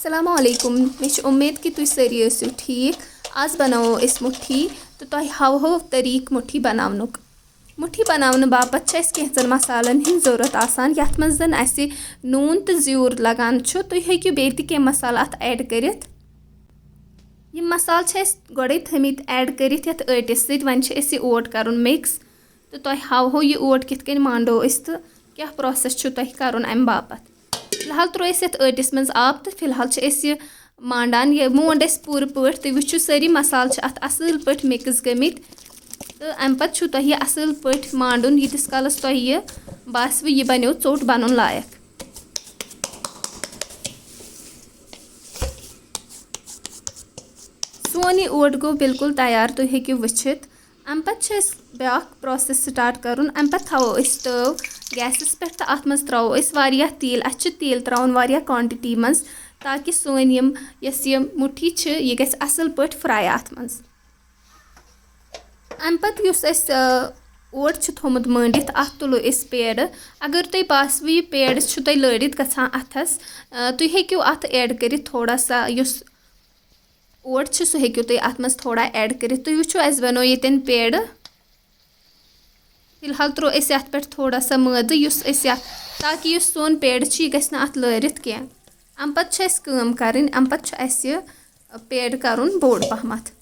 अस्सलामु अलैकुम मे उम्मीद कि तुम सारी ٲسِو ठीक। आज बनावो अस मुठी तो तुह हावहो तरीक मुठी बनावनुक। मुठी बनावन बापत छ अस केंचन मसालन हिंद जरूरत आसान यथ मज जन असे नून तो ज़्यूर लगान छ। तुह हेकियो बे ते कें मसाला अत ऐड करित। यम मसाल छ अस गोडे थमित ऐड करित यथ आटिस सत। वन छ अस ओट करन मिक्स तो तुह हावहो ये ओट किथ कन मांडो अस तो क्या प्रोसेस छ तुह करन अम बापत। फिलहाल त्रो अस यथ आटिस मज आब तो फिलहाल छ अस ये मांडान ये मोंड अस पूर पट। तुम वो सारी मसाल अत असल पट मिक्स गमित तो अम पत छु तुह यह असल पट मांडुन यीतिस कालस तुह यह बासव यह बनो चोट बनन लायक। सोन यह ओट गो बिल्कुल तैयार तुम हेकियो वचित। अम पत ब्या प्रोसेस स्टार्ट करुन। अम पत थवो अस स्टव गैसस पे तो अत मज त्रो अस वारिया तेल। अस तेल त्राउन वारिया क्वांटिटी मज ताकि सोन यस यह मुठी छ यह गस असल पट फ्राई अत मज। अम पत युस अस ओट छ थोमुत मंडित अत तुलो अस पेड़। अगर तुम बासव यह पेड़ छ तुम लड़ित गछान अथस तुम हेकियो अत ऐड करित थोड़ा सा युस ओट छ सो हेकियो तुम अत मज थोड़ा ऐड करित। तुम वो अस बनो येतन पेड़। फिलहाल त्रो अस अत पे थोड़ा सा मद युस अस ताकि युस सोन पेड़ छ यह गछ न अत लड़ित के। अम पत छ अस काम करन। अम पत छ अस यह पेड़ करुन बोड़ पहमत।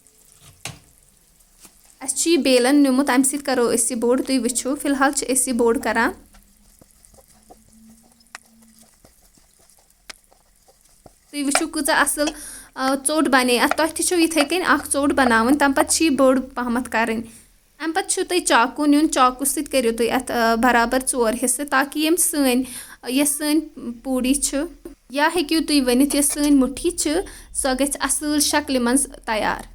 अस छ यह बेलन निमुत अम सत करो अस यह बोड़। तुम वो फिलहाल छ अस यह बोड़ करान। तुम वो कूचा असल चोट बने अत तुह तु इथे कन अख चोट बनावन। तम पत छ यह बोड़ पहमत करन। अम पत छ तुम चाकू नुन चाकू सत करियो तुम अत बराबर 4 हिस्से ताकि यम सन पूड़ी छ या हेकियो तुम वनित यह सन मुठी छ सो गछ असल शक्ल मज तैयार।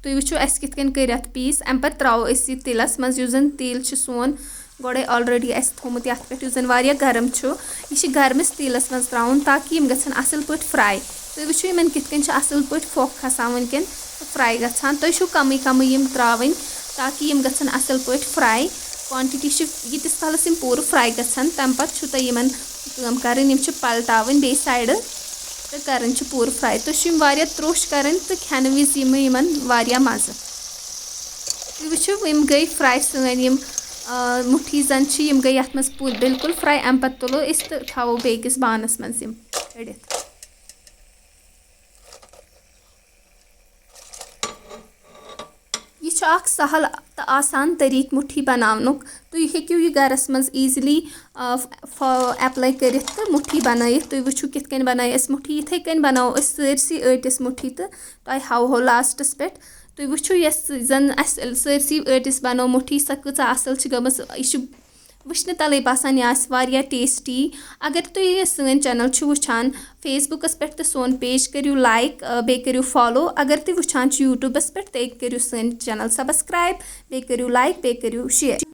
तुम वो अस किथ कन कर अत पीस। अम पत त्रावो अस यह तिलस मज युस जन तेल छ सोन गोडे ऑलरेडी अस थोमुत यथ पे युस जन वारिया गर्म छ यह गर्मस तेलस मज त्राउन ताकि यम गछन असल पट फ्राई। तुम वो यमन किथ कन असल पट फोक खसान वनकन फ्राई गछान। तुम कम कम यम त्रावन ताकि यम गछन असल पट फ्राई। क्वांटिटी यीतिस कालस यम पूर फ्राई गछन तम पत छु तुम यमन काम करन यम पलटावन बे साइड तो करन छु पूर फ्राई। तो यम वारिया त्रोश करन तो खाने विज यमन वारिया मज़। तुम वो यम गई फ्राई सन यम मुठी जन छ यम गई यथ मज पूर बिल्कुल फ्राई। अम पत तुलो अस तो थवो बेकिस बानस मज यम कड़ित। यह सहल तो आसान तरीक मुठी बनावनुक। तुम हेकियो यह गरस मज ईजिली एप्लाई करित तो मुठी बनाइत। तुम वो किथ कन बनाई अस मुठी इथे कन बनाओ अस सरसी आटिस मुठी तो तुह हावहो लास्टस पे। तुम वो यस जन अस सरसी आटिस बनो मुठी सह कचा असल गमस यह वुचन तले बसान यह वारिया टेस्टी। अगर तुम यह सन चैनल वुचान फेसबुकस पे तो सोन पेज करियो लाइक बे करियो फॉलो। अगर तुम वुचान यूट्यूबस पे तो करियो सन चैनल सब्सक्राइब बे करियो लाइक बे करियो शेयर।